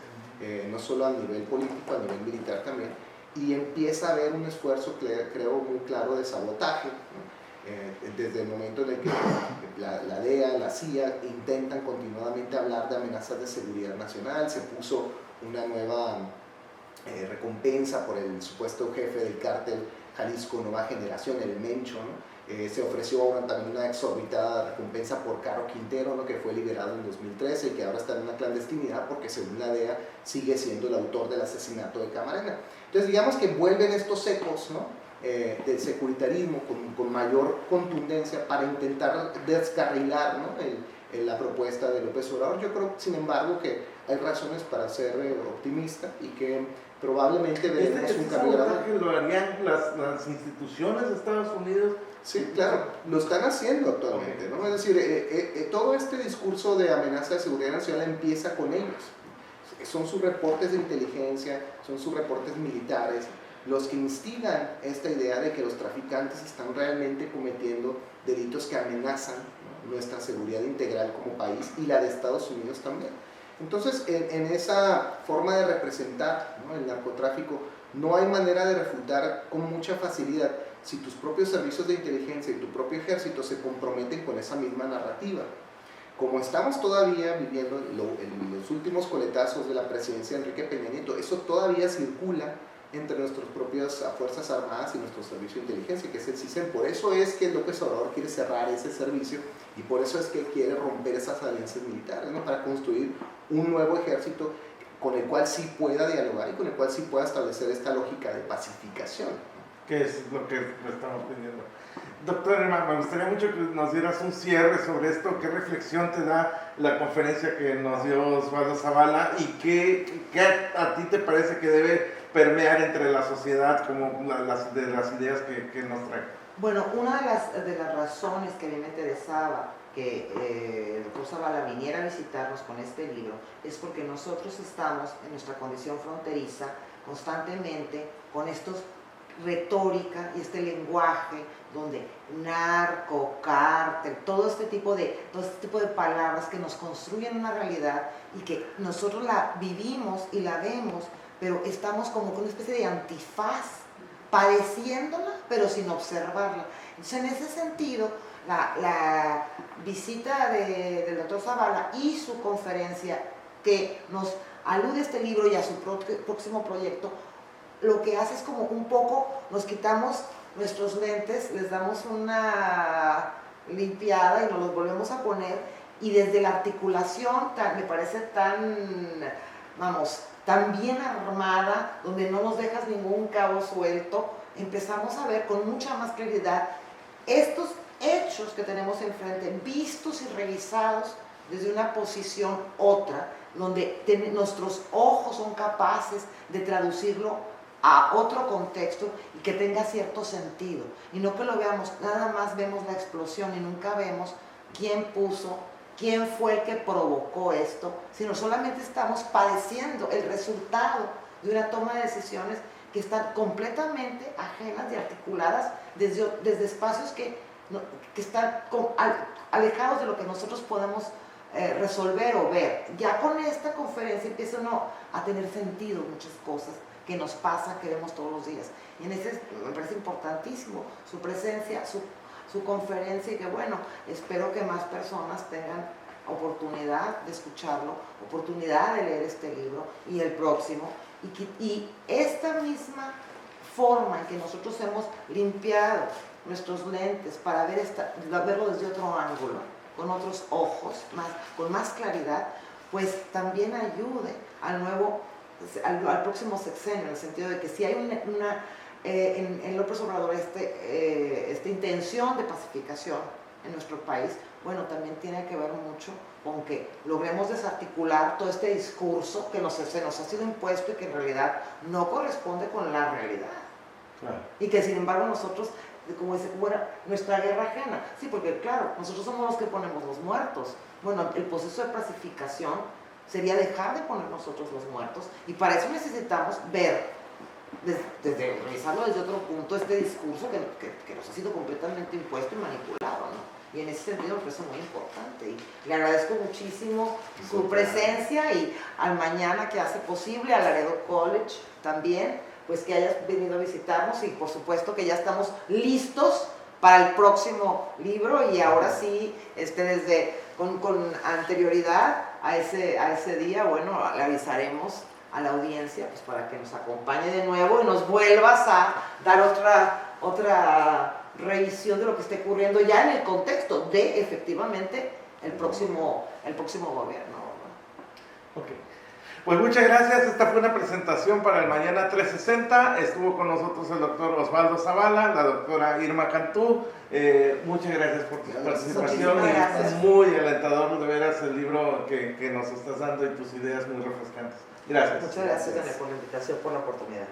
no solo a nivel político, a nivel militar también, y empieza a haber un esfuerzo, creo, muy claro de sabotaje, ¿no? Desde el momento en el que la DEA, la CIA intentan continuadamente hablar de amenazas de seguridad nacional. Se puso una nueva recompensa por el supuesto jefe del cártel Jalisco Nueva Generación, el Mencho, ¿no? Se ofreció también una exorbitada recompensa por Caro Quintero, ¿no?, que fue liberado en 2013 y que ahora está en una clandestinidad porque según la DEA sigue siendo el autor del asesinato de Camarena. Entonces digamos que vuelven estos ecos, ¿no?, del securitarismo con mayor contundencia para intentar descarrilar, ¿no?, la propuesta de López Obrador. Yo creo, sin embargo, que hay razones para ser optimista y que probablemente veremos un cambio grande. ¿Lo harían las instituciones de Estados Unidos? Sí, claro, lo están haciendo actualmente, ¿no? Es decir, todo este discurso de amenaza de seguridad nacional empieza con ellos. Son sus reportes de inteligencia, son sus reportes militares, los que instigan esta idea de que los traficantes están realmente cometiendo delitos que amenazan, ¿no?, nuestra seguridad integral como país y la de Estados Unidos también. Entonces, en esa forma de representar, ¿no?, el narcotráfico, no hay manera de refutar con mucha facilidad si tus propios servicios de inteligencia y tu propio ejército se comprometen con esa misma narrativa. Como estamos todavía viviendo en los últimos coletazos de la presidencia de Enrique Peña Nieto, eso todavía circula entre nuestras propias Fuerzas Armadas y nuestro servicio de inteligencia, que es el CISEN. Por eso es que López Obrador quiere cerrar ese servicio y por eso es que quiere romper esas alianzas militares, ¿no?, para construir un nuevo ejército con el cual sí pueda dialogar y con el cual sí pueda establecer esta lógica de pacificación. Que es lo que estamos pidiendo. Doctor Irma, me gustaría mucho que nos dieras un cierre sobre esto. ¿Qué reflexión te da la conferencia que nos dio Osvaldo Zavala y qué a ti te parece que debe permear entre la sociedad como las ideas que nos trae? Bueno, una de las razones que a mí me interesaba que el doctor Zavala viniera a visitarnos con este libro es porque nosotros estamos en nuestra condición fronteriza constantemente con estos retórica y este lenguaje donde narco, cártel, todo este tipo de palabras que nos construyen una realidad y que nosotros la vivimos y la vemos, pero estamos como con una especie de antifaz, padeciéndola, pero sin observarla. Entonces, en ese sentido, la visita del doctor Zavala y su conferencia que nos alude a este libro y a su próximo proyecto, lo que hace es como un poco, nos quitamos nuestros lentes, les damos una limpiada y nos los volvemos a poner, y desde la articulación me parece tan bien armada, donde no nos dejas ningún cabo suelto, empezamos a ver con mucha más claridad estos hechos que tenemos enfrente, vistos y revisados desde una posición otra, donde nuestros ojos son capaces de traducirlo a otro contexto y que tenga cierto sentido, y no que lo veamos, nada más vemos la explosión y nunca vemos quién puso, quién fue el que provocó esto, sino solamente estamos padeciendo el resultado de una toma de decisiones que están completamente ajenas y articuladas desde espacios que están alejados de lo que nosotros podemos resolver o ver. Ya con esta conferencia empieza uno a tener sentido muchas cosas que nos pasa, que vemos todos los días. Y en ese me parece importantísimo su presencia, su conferencia, y que bueno, espero que más personas tengan oportunidad de escucharlo, oportunidad de leer este libro y el próximo, y esta misma forma en que nosotros hemos limpiado nuestros lentes para verlo desde otro ángulo, con otros ojos, con más claridad, pues también ayude al próximo sexenio, en el sentido de que si hay en López Obrador esta intención de pacificación en nuestro país, bueno, también tiene que ver mucho con que logremos desarticular todo este discurso que se nos ha sido impuesto y que en realidad no corresponde con la realidad. Claro. Y que sin embargo nosotros, como dice, bueno, nuestra guerra ajena, sí, porque claro, nosotros somos los que ponemos los muertos. Bueno, el proceso de pacificación sería dejar de poner nosotros los muertos, y para eso necesitamos ver, revisarlo desde otro punto, este discurso que nos ha sido completamente impuesto y manipulado, ¿no? Y en ese sentido me parece muy importante, y le agradezco muchísimo su presencia, y al mañana que hace posible, al Laredo College también, pues que hayas venido a visitarnos, y por supuesto que ya estamos listos para el próximo libro, y ahora sí, con anterioridad a ese día, bueno, le avisaremos a la audiencia, pues para que nos acompañe de nuevo y nos vuelvas a dar otra revisión de lo que esté ocurriendo ya en el contexto de, efectivamente, el próximo gobierno. Ok. Pues muchas gracias, esta fue una presentación para el Mañana 360, estuvo con nosotros el doctor Osvaldo Zavala, la doctora Irma Cantú, muchas gracias por tu participación, y es muy alentador de veras el libro que nos estás dando y tus ideas muy refrescantes. Gracias. Muchas gracias, Daniel, por la invitación, por la oportunidad.